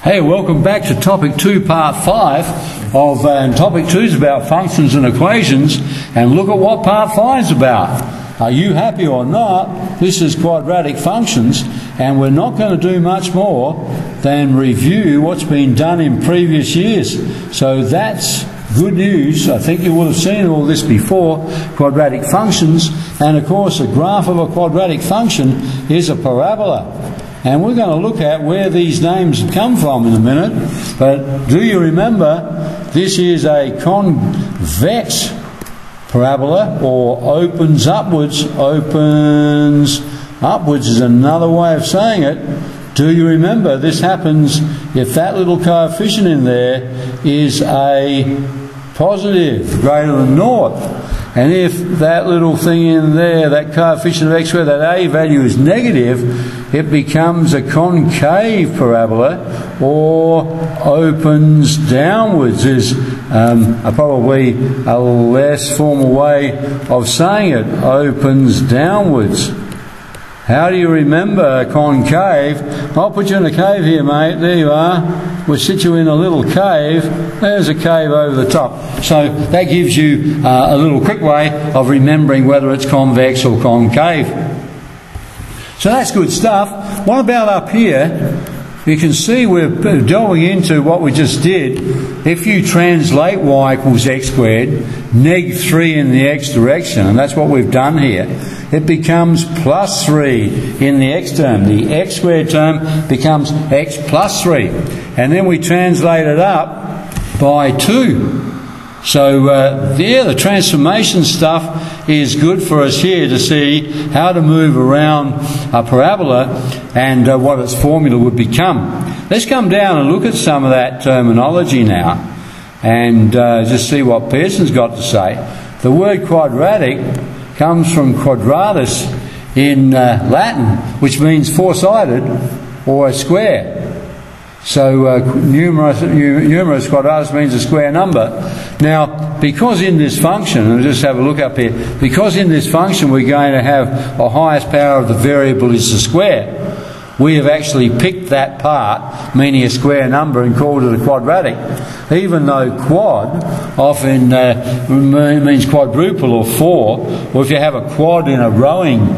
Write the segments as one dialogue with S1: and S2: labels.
S1: Hey, welcome back to Topic 2, Part 5 of Topic 2 is about functions and equations, and look at what Part 5 is about. Are you happy or not? This is quadratic functions, and we're not going to do much more than review what's been done in previous years. So that's good news. I think you would have seen all this before, quadratic functions, and of course a graph of a quadratic function is a parabola. And we're going to look at where these names come from in a minute. But do you remember, this is a convex parabola, or opens upwards. Opens upwards is another way of saying it. Do you remember, this happens if that little coefficient in there is a positive, greater than naught. And if that little thing in there, that coefficient of x squared, that a value is negative, it becomes a concave parabola, or opens downwards is probably a less formal way of saying it. Opens downwards. How do you remember concave? I'll put you in a cave here, mate. There you are. We'll sit you in a little cave. There's a cave over the top. So that gives you a little quick way of remembering whether it's convex or concave. So that's good stuff. What about up here? You can see we're delving into what we just did. If you translate y equals x squared, neg 3 in the x direction, and that's what we've done here, it becomes plus 3 in the x term. The x squared term becomes x plus 3. And then we translate it up by 2. So the transformation stuff is good for us here to see how to move around a parabola and what its formula would become. Let's come down and look at some of that terminology now and just see what Pearson's got to say. The word quadratic comes from quadratus in Latin, which means four-sided or a square. So numerous quadratus means a square number. Now, because in this function, and just have a look up here, because in this function we're going to have the highest power of the variable is the square, we have actually picked that part, meaning a square number, and called it a quadratic. Even though quad often means quadruple or four, or if you have a quad in a rowing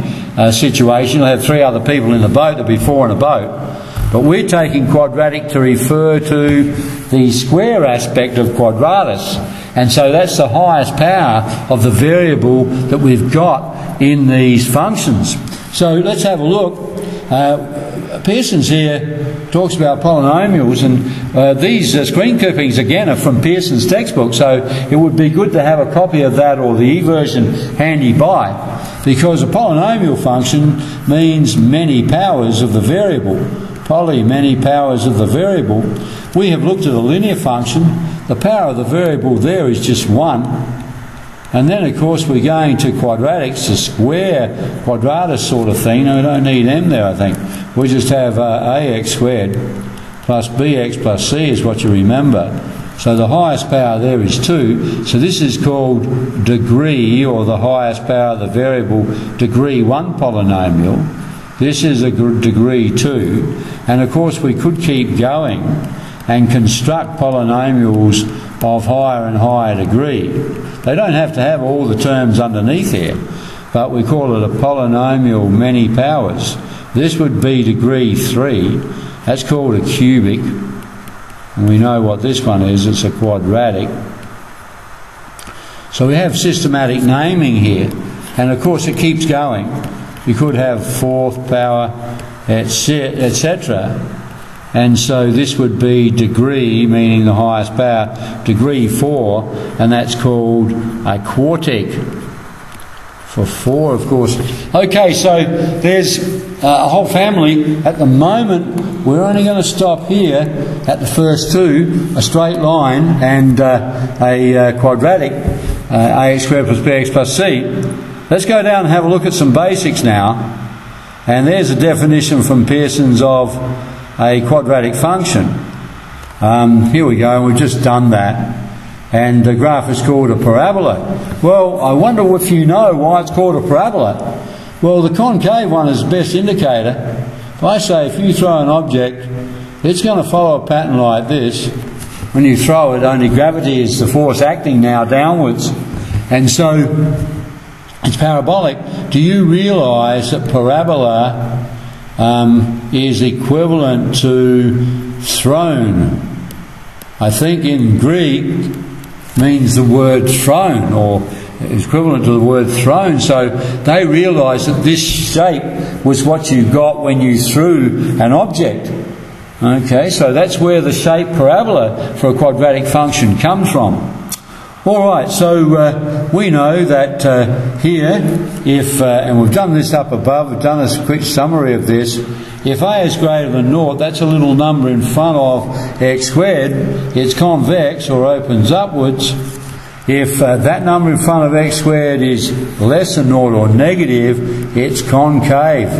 S1: situation, you'll have 3 other people in the boat, there'll be 4 in a boat. But we're taking quadratic to refer to the square aspect of quadratus. And so that's the highest power of the variable that we've got in these functions. So let's have a look. Pearson's here talks about polynomials, and these screen clippings again are from Pearson's textbook, so it would be good to have a copy of that or the eVersion handy by, because a polynomial function means many powers of the variable. Poly, many powers of the variable. We have looked at a linear function. The power of the variable there is just 1. And then, of course, we're going to quadratics, a square quadratus sort of thing. No, we don't need m there, I think. We just have ax squared plus bx plus c is what you remember. So the highest power there is 2. So this is called degree, or the highest power of the variable, degree 1 polynomial. This is a degree 2. And of course we could keep going and construct polynomials of higher and higher degree. They don't have to have all the terms underneath here, but we call it a polynomial many powers. This would be degree 3. That's called a cubic. And we know what this one is, it's a quadratic. So we have systematic naming here, and of course it keeps going. You could have 4th power, etc. And so this would be degree, meaning the highest power, degree 4, and that's called a quartic. For 4, of course. Okay, so there's a whole family. At the moment, we're only going to stop here at the first 2, a straight line and a quadratic, ax squared plus bx plus c. Let's go down and have a look at some basics now. And there's a definition from Pearson's of a quadratic function. Here we go, we've just done that. And the graph is called a parabola. Well, I wonder if you know why it's called a parabola. Well, the concave one is the best indicator. If I say if you throw an object it's going to follow a pattern like this. When you throw it, only gravity is the force acting now downwards. And so it's parabolic. Do you realise that parabola is equivalent to thrown? I think in Greek means the word thrown, or is equivalent to the word thrown. So they realised that this shape was what you got when you threw an object. Okay, so that's where the shape parabola for a quadratic function comes from. Alright, so we know that here, if, and we've done this up above, we've done a quick summary of this, if a is greater than 0, that's a little number in front of x squared, it's convex or opens upwards. If that number in front of x squared is less than 0 or negative, it's concave,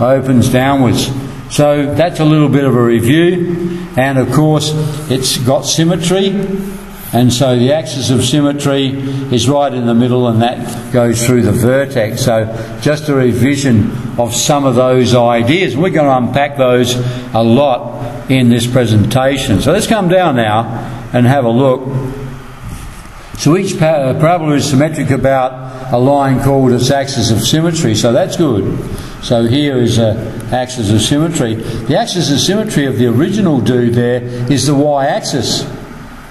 S1: opens downwards. So that's a little bit of a review, and of course it's got symmetry, and so the axis of symmetry is right in the middle, and that goes through the vertex. So just a revision of some of those ideas. We're going to unpack those a lot in this presentation. So let's come down now and have a look. So each parabola is symmetric about a line called its axis of symmetry, so that's good. So here is an axis of symmetry. The axis of symmetry of the original dude there is the y-axis,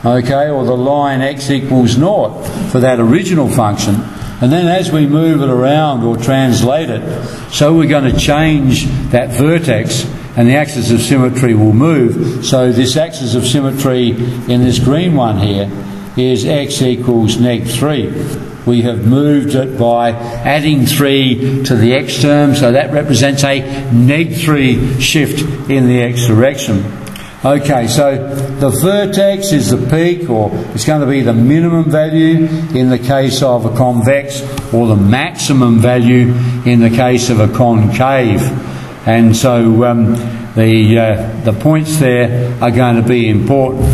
S1: okay, or the line x equals 0 for that original function. And then as we move it around or translate it, so we're going to change that vertex and the axis of symmetry will move. So this axis of symmetry in this green one here is x equals -3. We have moved it by adding 3 to the x term, so that represents a -3 shift in the x direction. Okay, so the vertex is the peak, or it's going to be the minimum value in the case of a convex, or the maximum value in the case of a concave. And so the points there are going to be important.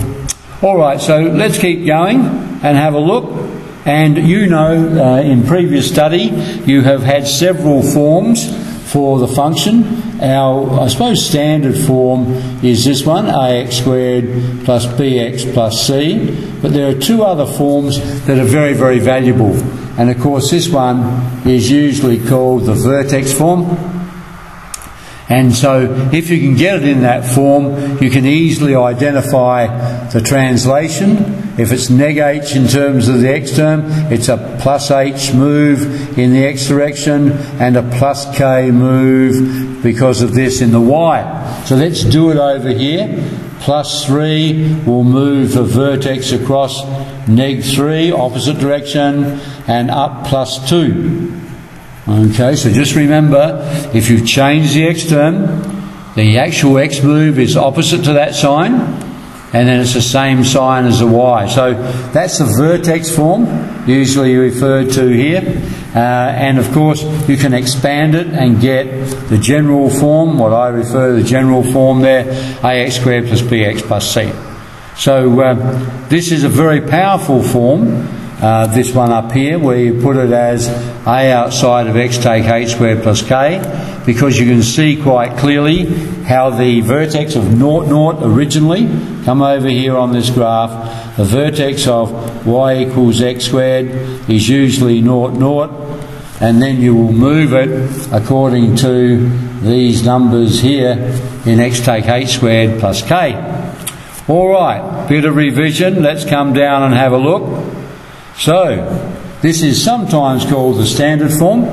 S1: Alright, so let's keep going and have a look. And you know, in previous study, you have had several forms for the function. Our, I suppose, standard form is this one, ax squared plus bx plus c. But there are two other forms that are very, very valuable. And of course, this one is usually called the vertex form. And so if you can get it in that form, you can easily identify the translation. If it's neg h in terms of the x term, it's a plus h move in the x direction and a plus k move because of this in the y. So let's do it over here. Plus 3 will move the vertex across -3, opposite direction, and up plus 2. Okay, so just remember, if you've changed the x term, the actual x move is opposite to that sign, and then it's the same sign as the y. So that's the vertex form, usually referred to here. And of course, you can expand it and get the general form, what I refer to the general form there, ax squared plus bx plus c. So this is a very powerful form. This one up here, where you put it as a outside of x take h squared plus k, because you can see quite clearly how the vertex of 0, 0 originally, come over here on this graph, the vertex of y equals x squared is usually 0, 0, and then you will move it according to these numbers here in x take h squared plus k. Alright, bit of revision, let's come down and have a look. So, this is sometimes called the standard form,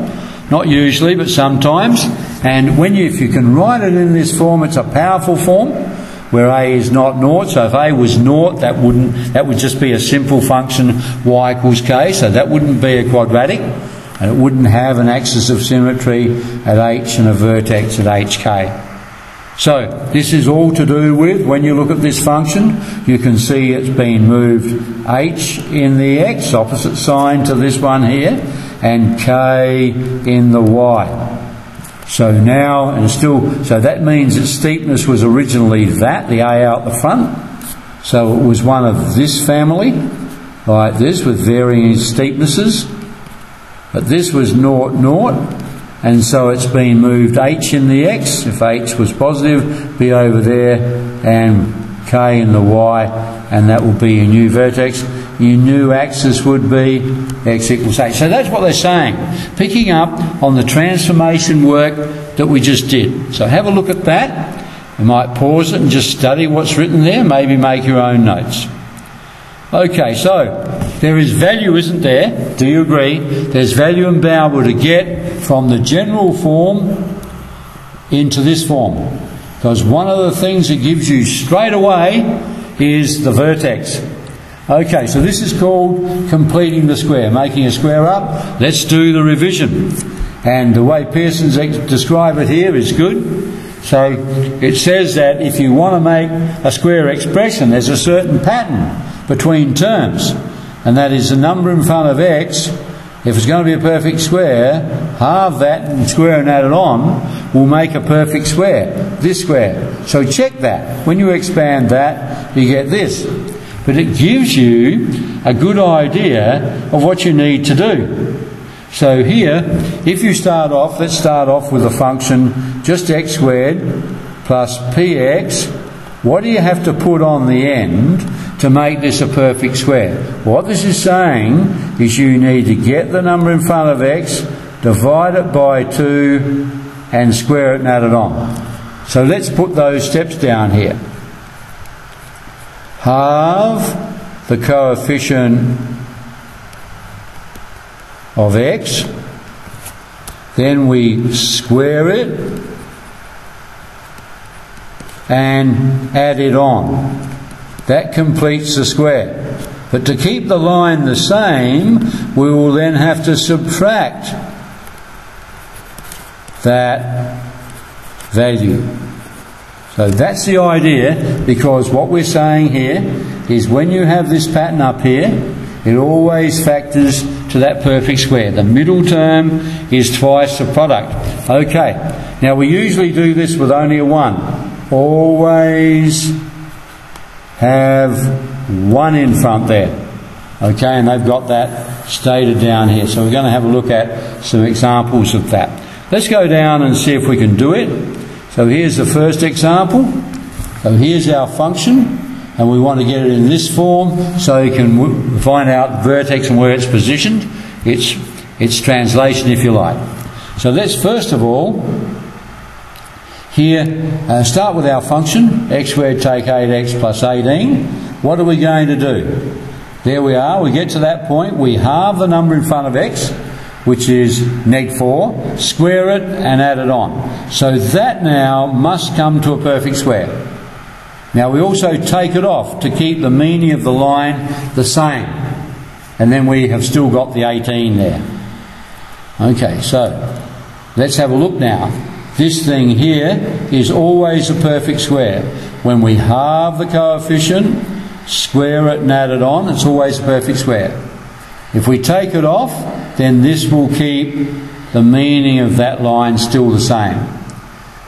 S1: not usually, but sometimes. And if you can write it in this form, it's a powerful form, where a is not 0. So if a was 0, that would just be a simple function y equals k. So that wouldn't be a quadratic, and it wouldn't have an axis of symmetry at h and a vertex at hk. So this is all to do with, when you look at this function, you can see it's been moved h in the x, opposite sign to this one here, and k in the y. So now, and still, so that means its steepness was originally that, the a out the front. So it was one of this family, like this, with varying steepnesses. But this was 0, 0. and so it's been moved h in the x. If h was positive, be over there, and k in the y, and that will be your new vertex. Your new axis would be x equals h. So that's what they're saying, picking up on the transformation work that we just did. So have a look at that. You might pause it and just study what's written there, maybe make your own notes. Okay, so there is value, isn't there? Do you agree? There's value and bound to get from the general form into this form. Because one of the things it gives you straight away is the vertex. Okay, so this is called completing the square, making a square up. Let's do the revision. And the way Pearson's describe it here is good. So it says that if you want to make a square expression, there's a certain pattern between terms, and that is the number in front of x. If it's going to be a perfect square, halve that and square and add it on will make a perfect square, this square. So check that. When you expand that, you get this. But it gives you a good idea of what you need to do. So here, if you start off, let's start off with a function just x squared plus px. What do you have to put on the end to make this a perfect square? What this is saying is you need to get the number in front of x, divide it by 2 and square it and add it on. So let's put those steps down here. Halve the coefficient of x, then we square it and add it on. That completes the square. But to keep the line the same, we will then have to subtract that value. So that's the idea, because what we're saying here is when you have this pattern up here, it always factors to that perfect square. The middle term is twice the product. Okay, now we usually do this with only a 1. Always have 1 in front there. Okay, and they've got that stated down here. So we're going to have a look at some examples of that. Let's go down and see if we can do it. So here's the first example. So here's our function. And we want to get it in this form so you can find out the vertex and where it's positioned. Its translation, if you like. So let's first of all here start with our function. X squared take 8x plus 18. What are we going to do? There we are. We get to that point. We halve the number in front of x, which is -4, square it and add it on. So that now must come to a perfect square. Now we also take it off to keep the meaning of the line the same. And then we have still got the 18 there. Okay, so let's have a look now. This thing here is always a perfect square. When we halve the coefficient, square it and add it on, it's always a perfect square. If we take it off, then this will keep the meaning of that line still the same.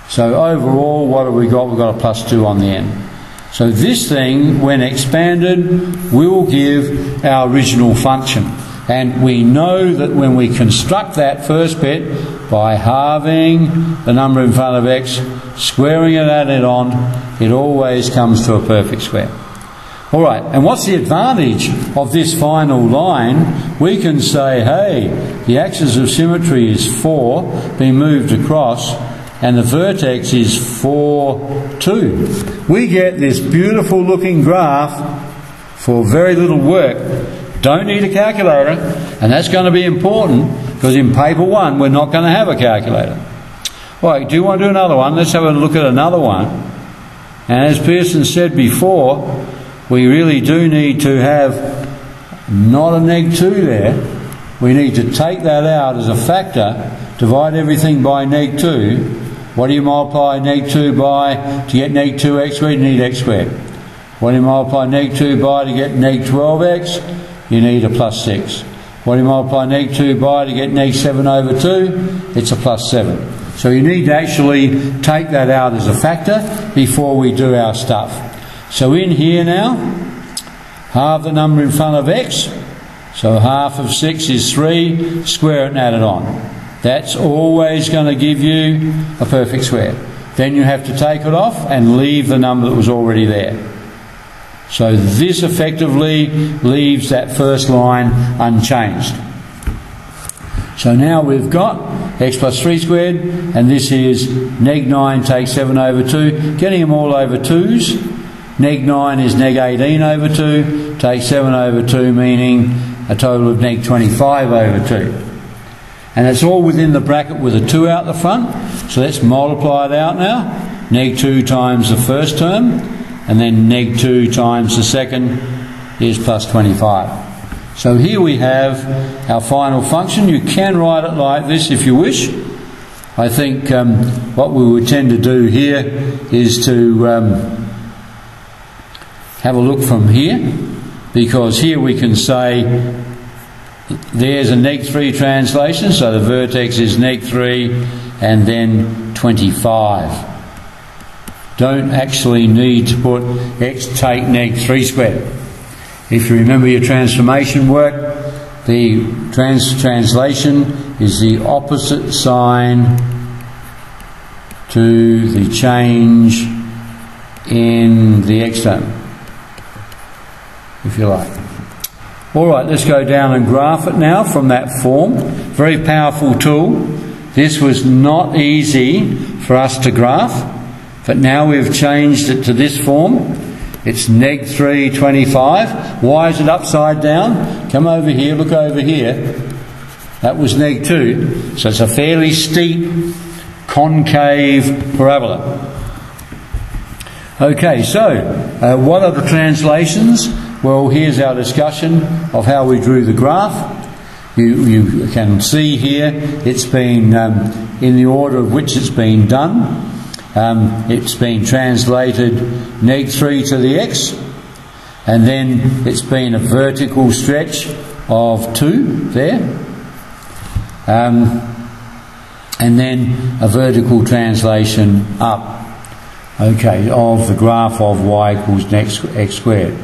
S1: So overall, what have we got? We've got a +2 on the end. So this thing, when expanded, will give our original function. And we know that when we construct that first bit by halving the number in front of x, squaring it, add it on, it always comes to a perfect square. All right, and what's the advantage of this final line? We can say, hey, the axis of symmetry is 4, being moved across, and the vertex is 4, 2. We get this beautiful looking graph for very little work. Don't need a calculator, and that's going to be important because in paper 1 we're not going to have a calculator. All right, do you want to do another one? Let's have a look at another one. And as Pearson said before, we really do need to have not a -2 there. We need to take that out as a factor, divide everything by -2. What do you multiply -2 by to get -2x squared? You need x squared. What do you multiply -2 by to get -12x? You need a +6. What do you multiply -2 by to get -7/2? It's a +7. So you need to actually take that out as a factor before we do our stuff. So in here now, halve the number in front of x. So half of 6 is 3, square it and add it on. that's always going to give you a perfect square. Then you have to take it off and leave the number that was already there. So this effectively leaves that first line unchanged. So now we've got x plus 3 squared, and this is neg 9 take 7 over 2. Getting them all over 2's. Neg 9 is neg 18 over 2. Take 7 over 2, meaning a total of neg 25 over 2. And it's all within the bracket with a 2 out the front. So let's multiply it out now. Neg 2 times the first term, and then neg 2 times the second is plus 25. So here we have our final function. You can write it like this if you wish. I think what we would tend to do here is to have a look from here, because here we can say there's a neg 3 translation, so the vertex is neg 3 and then 25. Don't actually need to put x take neg 3 squared. If you remember your transformation work, the translation is the opposite sign to the change in the x term, if you like. Alright, let's go down and graph it now from that form. Very powerful tool. This was not easy for us to graph, but now we've changed it to this form. It's neg 3, 25. Why is it upside down? Come over here, look over here. That was neg 2. So it's a fairly steep, concave parabola. Okay, so what are the translations? Well, here's our discussion of how we drew the graph. You can see here it's been in the order of which it's been done. It's been translated neg 3 to the x, and then it's been a vertical stretch of 2 there, and then a vertical translation up, okay, of the graph of y equals neg x squared.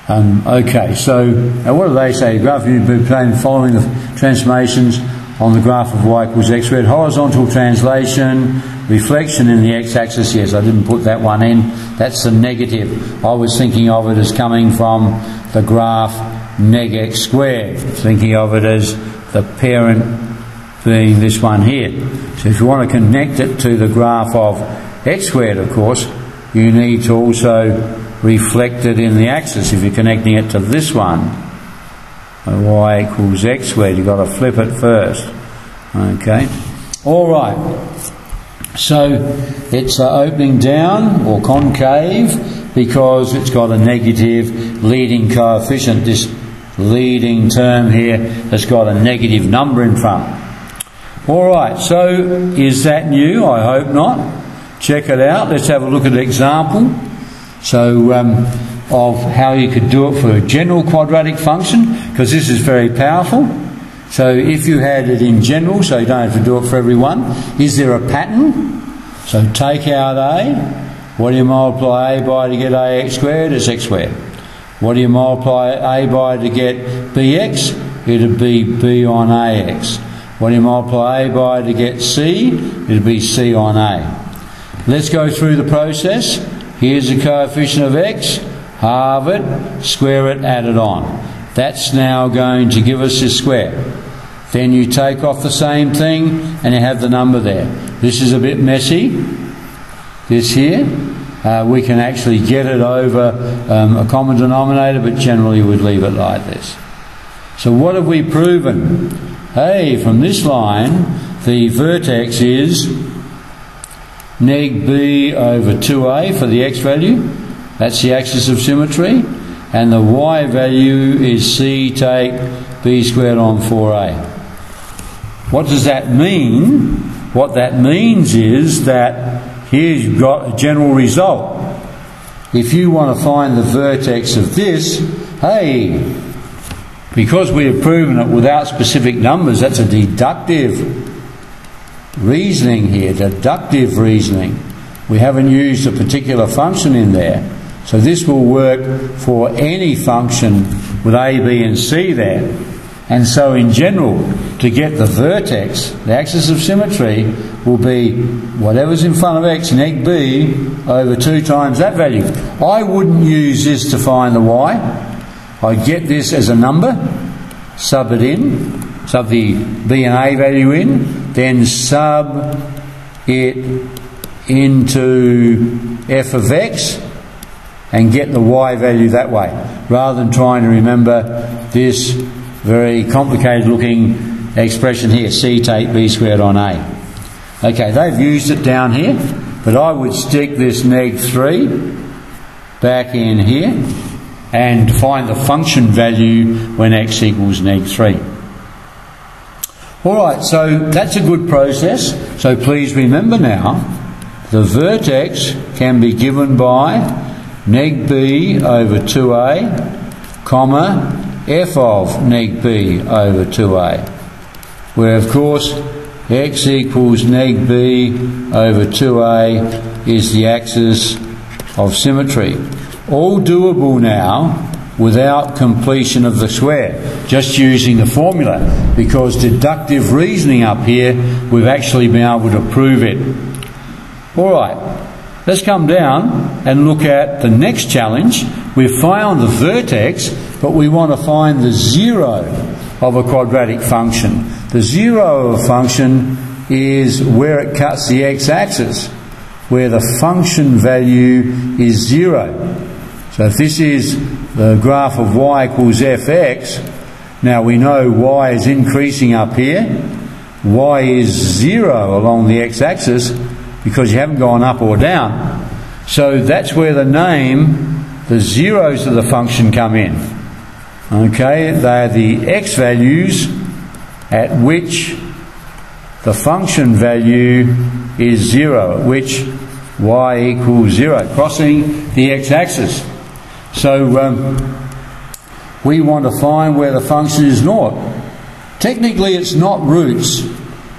S1: Okay, so now what do they say? The graph you've been following the transformations on the graph of y equals x squared. Horizontal translation, reflection in the x-axis. Yes, I didn't put that one in. That's the negative. I was thinking of it as coming from the graph neg x squared, thinking of it as the parent being this one here. So if you want to connect it to the graph of x squared, of course, you need to also reflect it in the axis. If you're connecting it to this one, y equals x squared, you've got to flip it first. Okay. All right. So it's opening down or concave because it's got a negative leading coefficient. This leading term here has got a negative number in front. All right. So is that new? I hope not. Check it out. Let's have a look at an example. So of how you could do it for a general quadratic function, because this is very powerful. So if you had it in general, so you don't have to do it for everyone, is there a pattern? So take out a. What do you multiply a by to get ax squared? It's x squared. What do you multiply a by to get bx? It'd be b on ax. What do you multiply a by to get c? It'd be c on a. Let's go through the process. Here's the coefficient of x. Halve it, square it, add it on. That's now going to give us this square. Then you take off the same thing and you have the number there. This is a bit messy. This here, we can actually get it over a common denominator, but generally we'd leave it like this. So what have we proven? Hey, from this line, the vertex is neg b over 2a for the x value. That's the axis of symmetry. And the y value is c take b squared on 4a. What does that mean? What that means is that here you've got a general result. If you want to find the vertex of this, hey, because we have proven it without specific numbers, that's a deductive reasoning here, deductive reasoning. We haven't used a particular function in there. So this will work for any function with a, b and c there. And so in general, to get the vertex, the axis of symmetry will be whatever's in front of x, neg b, over 2 times that value. I wouldn't use this to find the y. I'd get this as a number, sub it in, sub the b and a value in, then sub it into f of x and get the y value that way, rather than trying to remember this very complicated looking expression here, c take b squared on a. Okay, they've used it down here, but I would stick this neg 3 back in here and find the function value when x equals neg 3. Alright, so that's a good process. So please remember now, the vertex can be given by neg b over 2a, comma, f of neg b over 2a, where of course x equals neg b over 2a is the axis of symmetry. All doable now without completion of the square, just using the formula, because deductive reasoning up here, we've actually been able to prove it. Alright, let's come down and look at the next challenge. We've found the vertex, but we want to find the zero of a quadratic function. The zero of a function is where it cuts the x-axis, where the function value is 0. So if this is the graph of y equals fx, now we know y is increasing up here, y is 0 along the x-axis because you haven't gone up or down. So that's where the zeros of the function come in. Okay, they are the x values at which the function value is 0, at which y equals 0, crossing the x-axis. So we want to find where the function is 0. Technically it's not roots.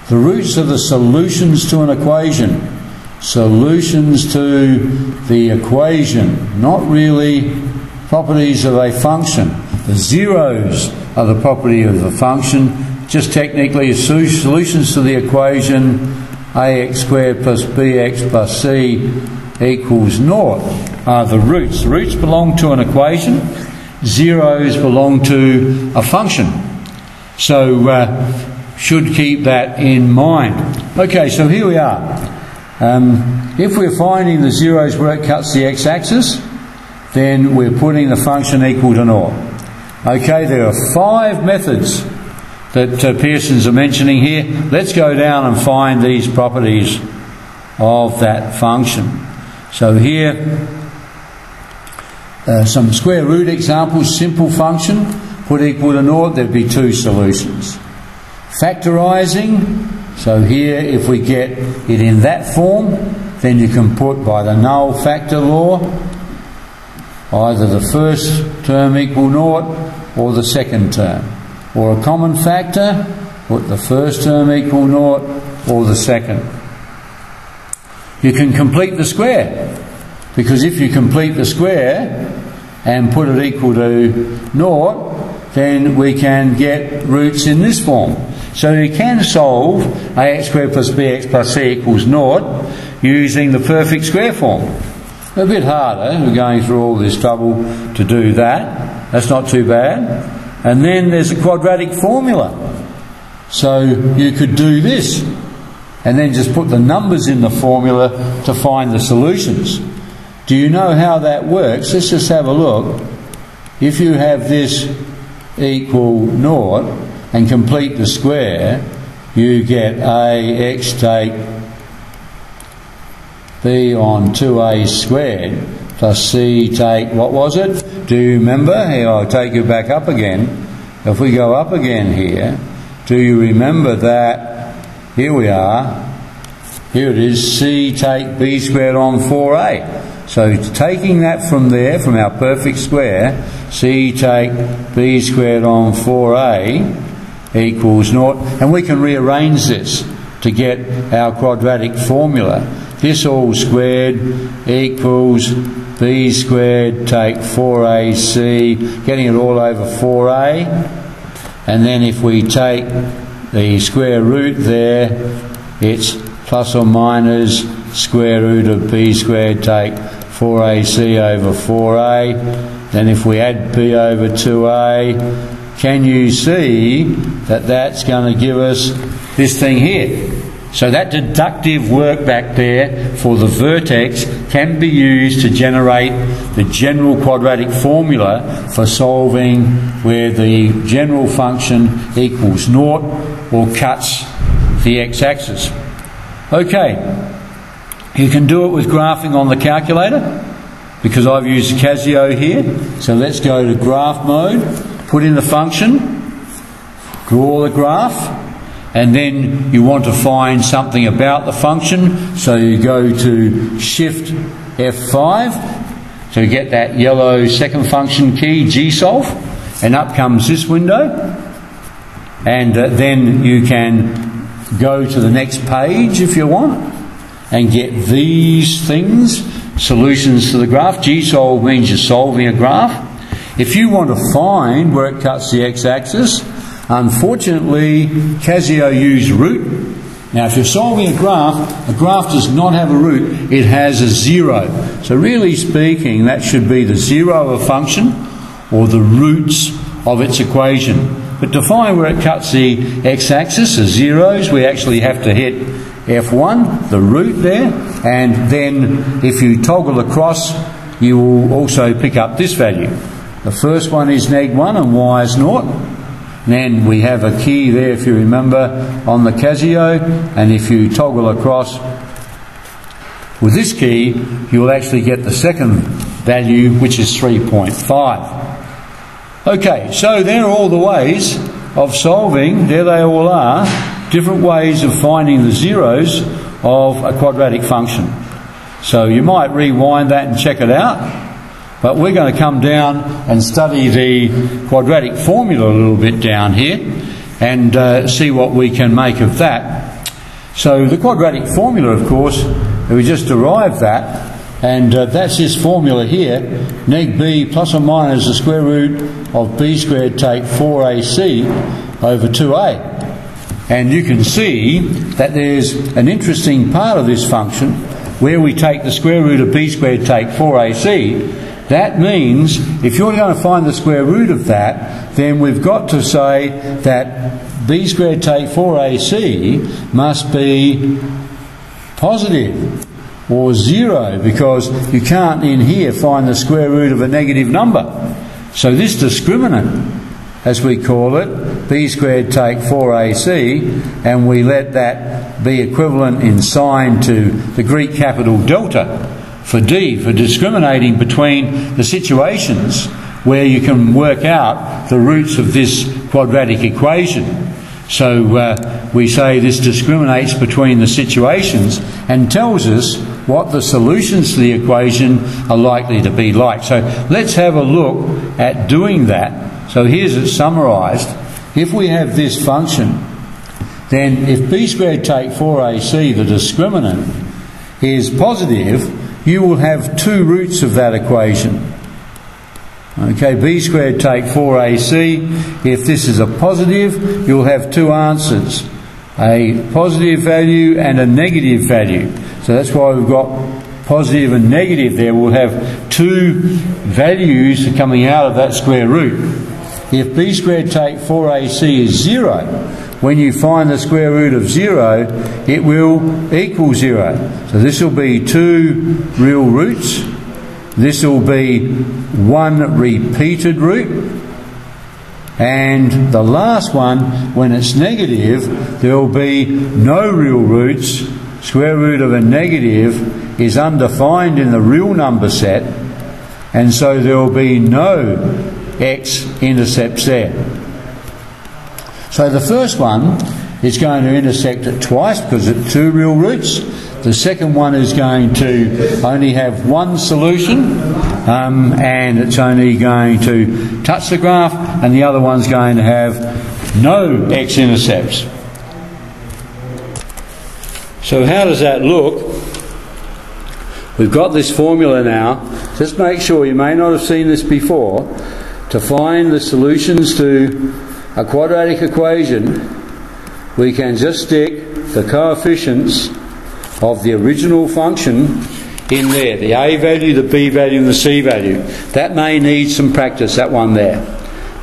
S1: The roots are the solutions to an equation. Solutions to the equation, not really properties of a function. The zeros are the property of the function. Just technically solutions to the equation ax squared plus bx plus c equals 0 are the roots. The roots belong to an equation, zeros belong to a function. So should keep that in mind. Okay, so here we are. If we're finding the zeros where it cuts the x-axis, then we're putting the function equal to 0. Okay, there are 5 methods that Pearson's are mentioning here. Let's go down and find these properties of that function. So here, some square root examples, simple function, put equal to 0, there'd be 2 solutions. Factorising, so here if we get it in that form, then you can put by the null factor law, either the first term equal 0 or the second term. Or a common factor, put the first term equal 0 or the second. You can complete the square, because if you complete the square and put it equal to 0, then we can get roots in this form. So you can solve ax squared plus bx plus c equals 0 using the perfect square form. A bit harder, we're going through all this trouble to do that. That's not too bad. And then there's a quadratic formula. So you could do this and then just put the numbers in the formula to find the solutions. Do you know how that works? Let's just have a look. If you have this equal 0 and complete the square, you get ax take b on 2a squared plus c take, what was it? Do you remember? Here, I'll take you back up again. If we go up again here, do you remember that, here we are, here it is, c take b squared on 4a. So taking that from there, from our perfect square, c take b squared on 4a equals 0, and we can rearrange this to get our quadratic formula. This all squared equals b squared take 4ac, getting it all over 4a, and then if we take the square root there, it's plus or minus square root of b squared take 4ac over 4a. Then if we add b over 2a, can you see that that's going to give us this thing here? So that deductive work back there for the vertex can be used to generate the general quadratic formula for solving where the general function equals naught or cuts the x-axis. Okay, you can do it with graphing on the calculator because I've used Casio here. So let's go to graph mode, put in the function, draw the graph, and then you want to find something about the function, so you go to Shift F5 to get that yellow second function key, gsolve, and up comes this window, and then you can go to the next page if you want and get these things, solutions to the graph. Gsolve means you're solving a graph. If you want to find where it cuts the x-axis, unfortunately, Casio used root. Now, if you're solving a graph does not have a root, it has a zero. So really speaking, that should be the zero of a function or the roots of its equation. But to find where it cuts the x-axis, the zeros, we actually have to hit F1, the root there, and then if you toggle across, you will also pick up this value. The first one is neg1 and y is naught. Then we have a key there, if you remember, on the Casio, and if you toggle across with this key, you will actually get the second value, which is 3.5. Okay, so there are all the ways of solving, there they all are, different ways of finding the zeros of a quadratic function. So you might rewind that and check it out. But we're going to come down and study the quadratic formula a little bit down here and see what we can make of that. So the quadratic formula, of course, we just derived that, and that's this formula here, neg b plus or minus the square root of b squared take 4ac over 2a. And you can see that there's an interesting part of this function where we take the square root of b squared take 4ac. That means if you're going to find the square root of that, then we've got to say that b squared take 4ac must be positive or zero, because you can't in here find the square root of a negative number. So this discriminant, as we call it, b squared take 4ac, and we let that be equivalent in sign to the Greek capital delta for D, for discriminating between the situations where you can work out the roots of this quadratic equation. So we say this discriminates between the situations and tells us what the solutions to the equation are likely to be like. So let's have a look at doing that. So here's it summarised. If we have this function, then if b squared take 4ac, the discriminant, is positive, you will have two roots of that equation. Okay, b squared take 4ac, if this is a positive, you'll have two answers, a positive value and a negative value. So that's why we've got positive and negative there. We'll have two values coming out of that square root. If b squared take 4ac is 0, when you find the square root of 0, it will equal 0. So this will be two real roots. This will be one repeated root. And the last one, when it's negative, there will be no real roots. Square root of a negative is undefined in the real number set, and so there will be no x-intercepts there. So the first one is going to intersect it twice because it's two real roots. The second one is going to only have one solution, and it's only going to touch the graph, and the other one's going to have no x-intercepts. So how does that look? We've got this formula now. Just make sure, you may not have seen this before, to find the solutions to a quadratic equation, we can just stick the coefficients of the original function in there, the a value, the b value and the c value. That may need some practice, that one there.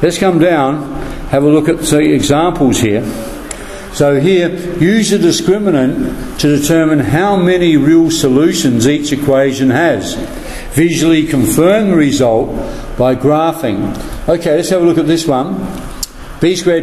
S1: Let's come down, have a look at some examples here. So here, use the discriminant to determine how many real solutions each equation has. Visually confirm the result by graphing. Okay, let's have a look at this one. B squared